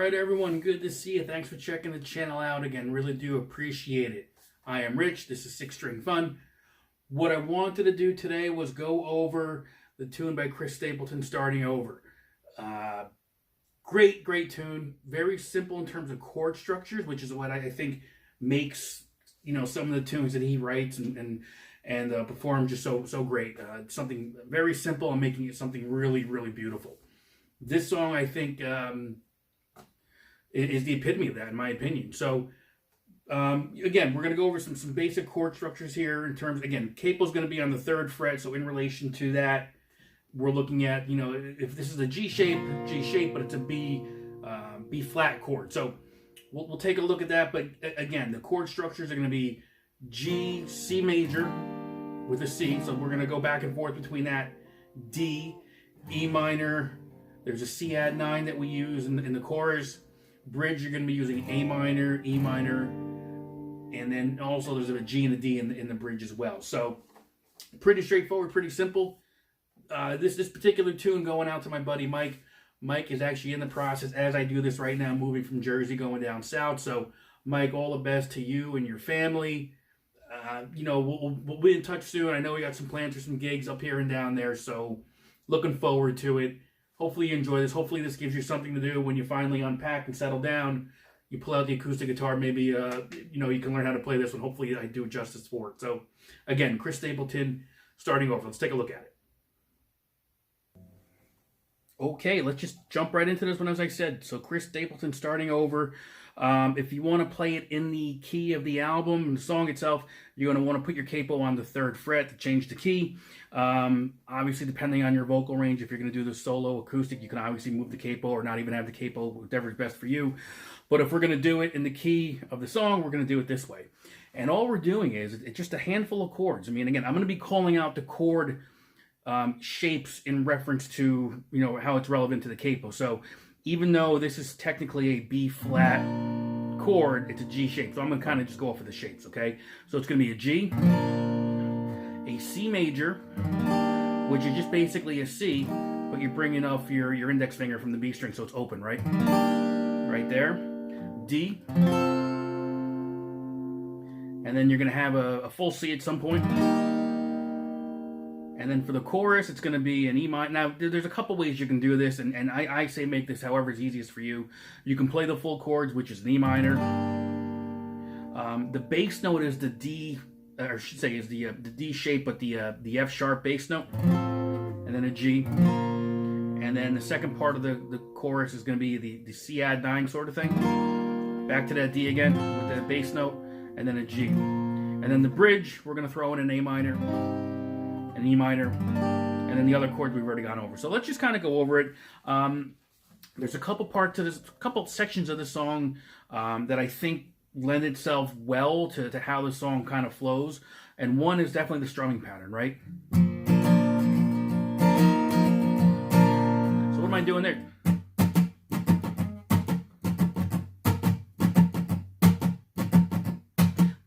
Alright everyone, good to see you. Thanks for checking the channel out again. Really do appreciate it. I am Rich. This is 6-String Fun. What I wanted to do today was go over the tune by Chris Stapleton, Starting Over. Great tune. Very simple in terms of chord structures, which is what I think makes, you know, some of the tunes that he writes and performs just so great. Something very simple and making it something really beautiful. This song, I think, is the epitome of that, in my opinion. So, again, we're going to go over some basic chord structures here in terms, again, capo's going to be on the 3rd fret, so in relation to that, we're looking at, you know, if this is a G shape, but it's a B flat chord. So, we'll take a look at that, but again, the chord structures are going to be G, C major with a C, so we're going to go back and forth between that, D, E minor, there's a C add 9 that we use in the chorus. Bridge, you're going to be using A minor, E minor, and then also there's a G and a D in the bridge as well. So pretty straightforward, pretty simple. This particular tune going out to my buddy Mike. Mike is actually in the process, as I do this right now, moving from Jersey going down south. So Mike, all the best to you and your family. You know, we'll be in touch soon. I know we got some plans for some gigs up here and down there, so looking forward to it. Hopefully you enjoy this. Hopefully this gives you something to do when you finally unpack and settle down. You pull out the acoustic guitar, maybe, you know, you can learn how to play this one. Hopefully I do justice for it. So, again, Chris Stapleton, Starting Over. Let's take a look at it. Okay, let's just jump right into this one, as I said. So, Chris Stapleton, Starting Over. If you want to play it in the key of the album, the song itself, you're going to want to put your capo on the 3rd fret to change the key. Obviously, depending on your vocal range, if you're going to do the solo acoustic, you can obviously move the capo or not even have the capo, whatever is best for you. But if we're going to do it in the key of the song, we're going to do it this way. And all we're doing is, it's just a handful of chords. I mean, again, I'm going to be calling out the chord shapes in reference to, you know, how it's relevant to the capo. So even though this is technically a B flat chord, it's a G shape. So I'm going to kind of just go off of the shapes, okay? So it's going to be a G, a C major, which is just basically a C, but you're bringing off your index finger from the B string, so it's open, right? Right there. D. And then you're going to have a full C at some point. And then for the chorus, it's going to be an E minor. Now, there's a couple ways you can do this, and I say make this however is easiest for you. You can play the full chords, which is an E minor. The bass note is the D, or I should say is the D shape, but the F sharp bass note, and then a G. And then the second part of the chorus is going to be the C add 9 sort of thing. Back to that D again with the bass note, and then a G. And then the bridge, we're going to throw in an A minor, an E minor, and then the other chords we've already gone over. So let's just kind of go over it. There's a couple parts to this, couple sections of the song that I think lend itself well to how the song kind of flows. And one is definitely the strumming pattern, right? So what am I doing there?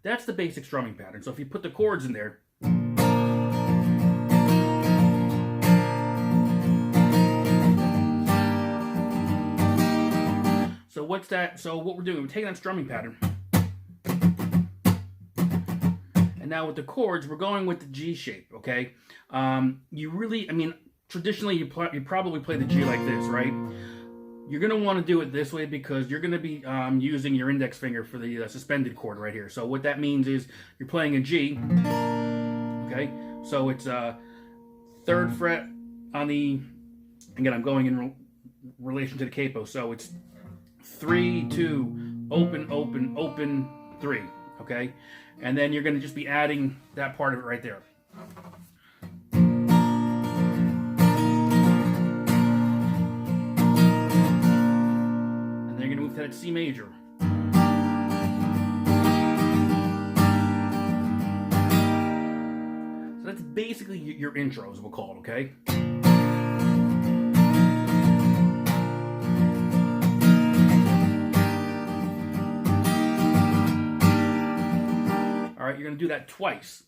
That's the basic strumming pattern. So if you put the chords in there, so what's that? So what we're doing, we're taking that strumming pattern, and now with the chords, we're going with the G shape, okay? You really, I mean, traditionally you probably play the G like this, right? You're going to want to do it this way because you're going to be using your index finger for the suspended chord right here. So what that means is you're playing a G, okay? So it's 3rd fret on the, again, I'm going in relation to the capo, so it's 3, 2, open, open, open, 3, okay? And then you're going to just be adding that part of it right there. To that C major. So that's basically your intros, we'll call it, okay? All right, you're going to do that twice.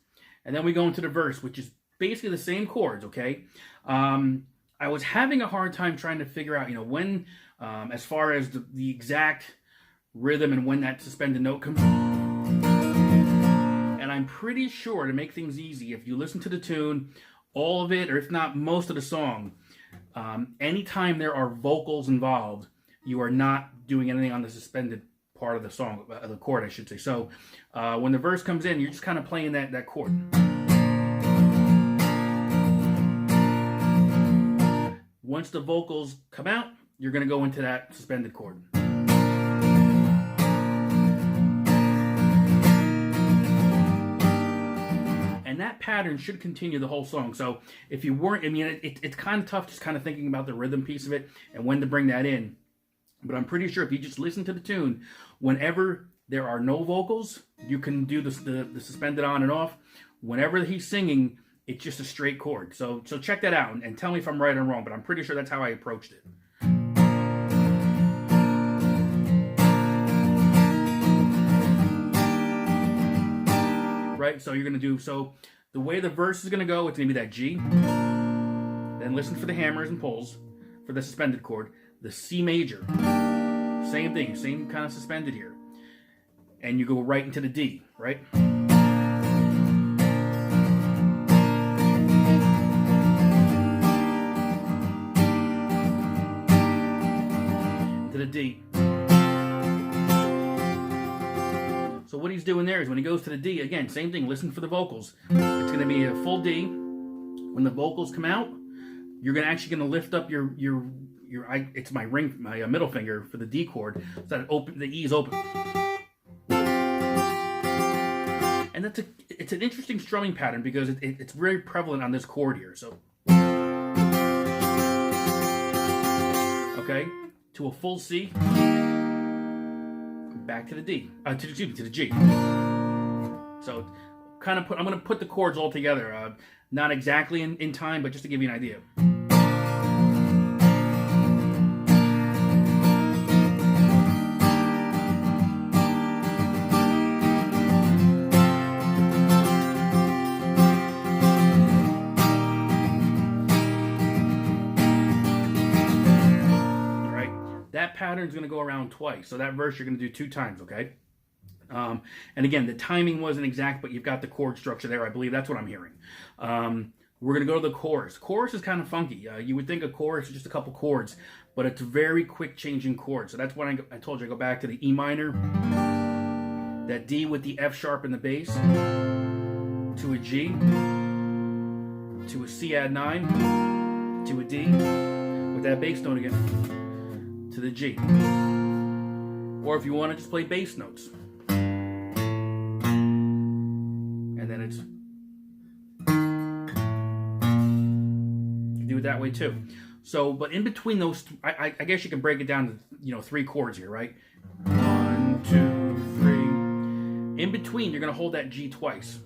And then we go into the verse, which is basically the same chords, okay? I was having a hard time trying to figure out, you know, when As far as the exact rhythm and when that suspended note comes, and I'm pretty sure, to make things easy, if you listen to the tune, all of it, or if not most of the song, anytime there are vocals involved, you are not doing anything on the suspended part of the song, the chord, I should say. So when the verse comes in, you're just kind of playing that chord. Once the vocals come out, you're going to go into that suspended chord. And that pattern should continue the whole song. So if you weren't, I mean, it's kind of tough just kind of thinking about the rhythm piece of it and when to bring that in. But I'm pretty sure if you just listen to the tune, whenever there are no vocals, you can do the suspended on and off. Whenever he's singing, it's just a straight chord. So check that out and tell me if I'm right or wrong, but I'm pretty sure that's how I approached it. Right, so you're going to do, so the way the verse is going to go, it's going to be that G, then listen for the hammers and pulls for the suspended chord, the C major, same thing, same kind of suspended here, and you go right into the D, right? To the D. So what he's doing there is when he goes to the D, again, same thing, listen for the vocals. It's going to be a full D. When the vocals come out, you're actually going to lift up your it's my middle finger for the D chord, so that the E is open. And it's an interesting strumming pattern because it's very prevalent on this chord here. So, okay, to a full C. Back to the D, to the G. So, I'm going to put the chords all together, not exactly in time, but just to give you an idea. That pattern is going to go around twice. So that verse you're going to do 2 times, okay? And again, the timing wasn't exact, but you've got the chord structure there. I believe that's what I'm hearing. We're going to go to the chorus. Chorus is kind of funky. You would think a chorus is just a couple chords, but it's very quick changing chords. So that's when I told you I go back to the E minor, that D with the F sharp in the bass, to a G, to a C add 9, to a D, with that bass note again, to the G. Or if you want to just play bass notes. And then it's, you do it that way too. So, but in between those, I guess you can break it down to, 3 chords here, right? 1, 2, 3. In between, you're going to hold that G twice.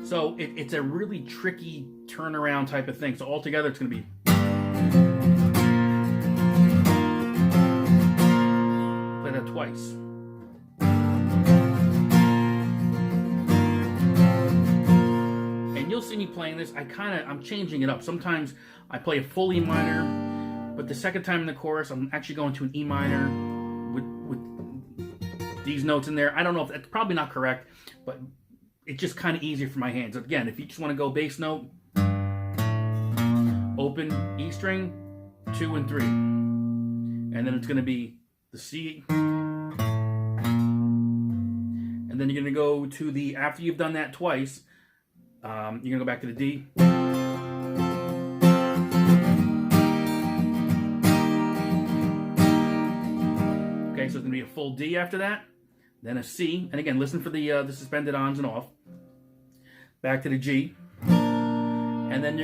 So it's a really tricky turnaround type of thing. So altogether, it's going to be. Play that twice. And you'll see me playing this. I'm changing it up. Sometimes I play a full E minor, but the second time in the chorus, I'm actually going to an E minor with these notes in there. I don't know if that's probably not correct, but it's just kind of easier for my hands. Again, if you just want to go bass note, open E string, 2 and 3. And then it's going to be the C. And then you're going to go to the, after you've done that twice, you're going to go back to the D. Okay, so it's going to be a full D after that. Then a C, and again, listen for the suspended ons and off. Back to the G, and then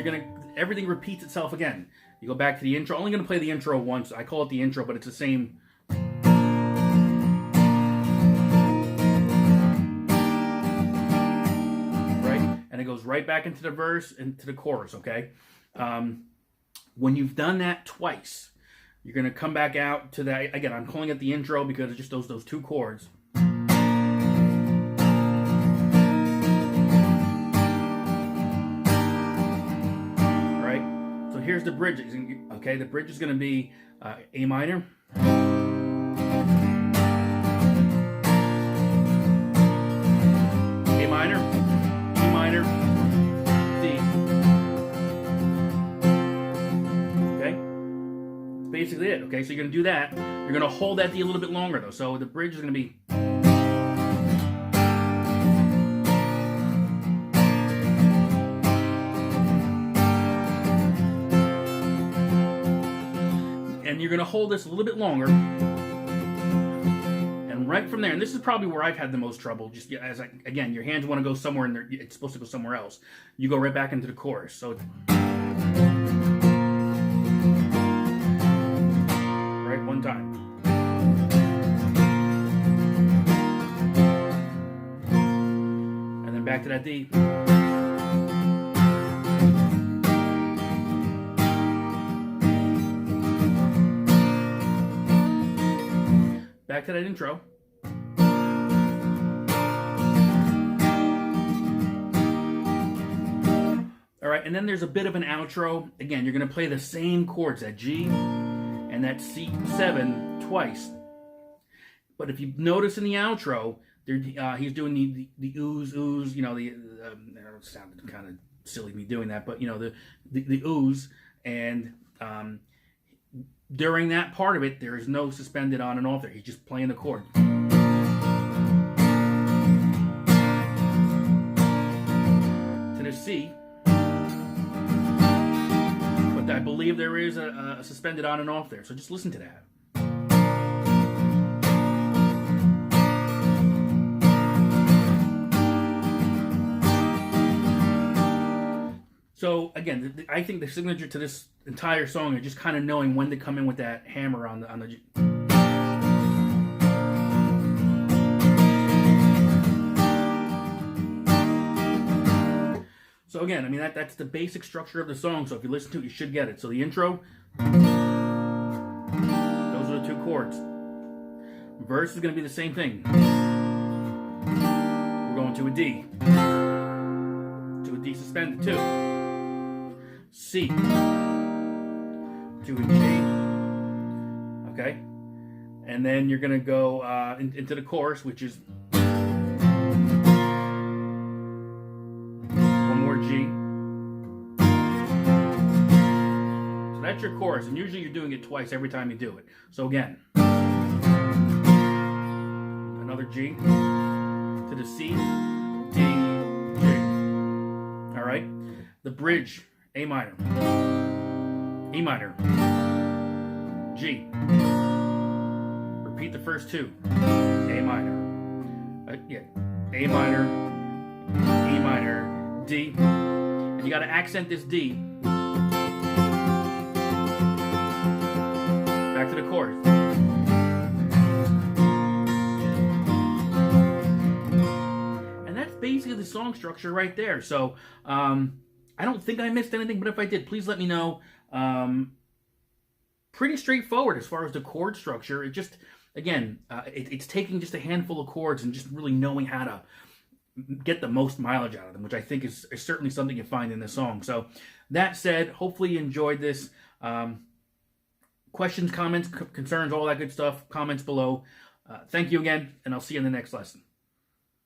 everything repeats itself again. You go back to the intro. Only going to play the intro once. I call it the intro, but it's the same. Right, and it goes right back into the verse and to the chorus. Okay, when you've done that twice, you're going to come back out to that again. I'm calling it the intro because it's just those 2 chords. here's the bridge. Okay, the bridge is going to be A minor, A minor, E minor, D. Okay, that's basically it. Okay, so you're going to do that. You're going to hold that D a little bit longer though. So the bridge is going to be. And you're going to hold this a little bit longer, and right from there, and this is probably where I've had the most trouble, just as again, your hands want to go somewhere and it's supposed to go somewhere else. You go right back into the chorus. So right one time. And then back to that D. Back to that intro. All right, and then there's a bit of an outro. Again, you're going to play the same chords, that G and that C7 twice. But if you notice in the outro, he's doing the ooze, you know, it sounded kind of silly me doing that, but you know, the ooze, and during that part of it, there is no suspended on and off there. He's just playing the chord. To the C. But I believe there is a suspended on and off there. So just listen to that. So again, I think the signature to this entire song is just kind of knowing when to come in with that hammer on the G. So again, I mean that's the basic structure of the song. So if you listen to it, you should get it. So the intro, those are the two chords. Verse is going to be the same thing. We're going to a D, to a D suspended too. C to a G, okay, and then you're gonna go into the chorus, which is one more G. So that's your chorus, and usually you're doing it twice every time you do it. So again, another G to the C, D, G. All right, the bridge. A minor, E minor, G. Repeat the first two. A minor, A minor, E minor, D. And you got to accent this D. Back to the chorus. And that's basically the song structure right there. So, I don't think I missed anything, but if I did, please let me know. Pretty straightforward as far as the chord structure. It just, again, it's taking just a handful of chords and just really knowing how to get the most mileage out of them, which I think is certainly something you find in this song. So that said, hopefully you enjoyed this. Questions, comments, concerns, all that good stuff, comments below. Thank you again, and I'll see you in the next lesson.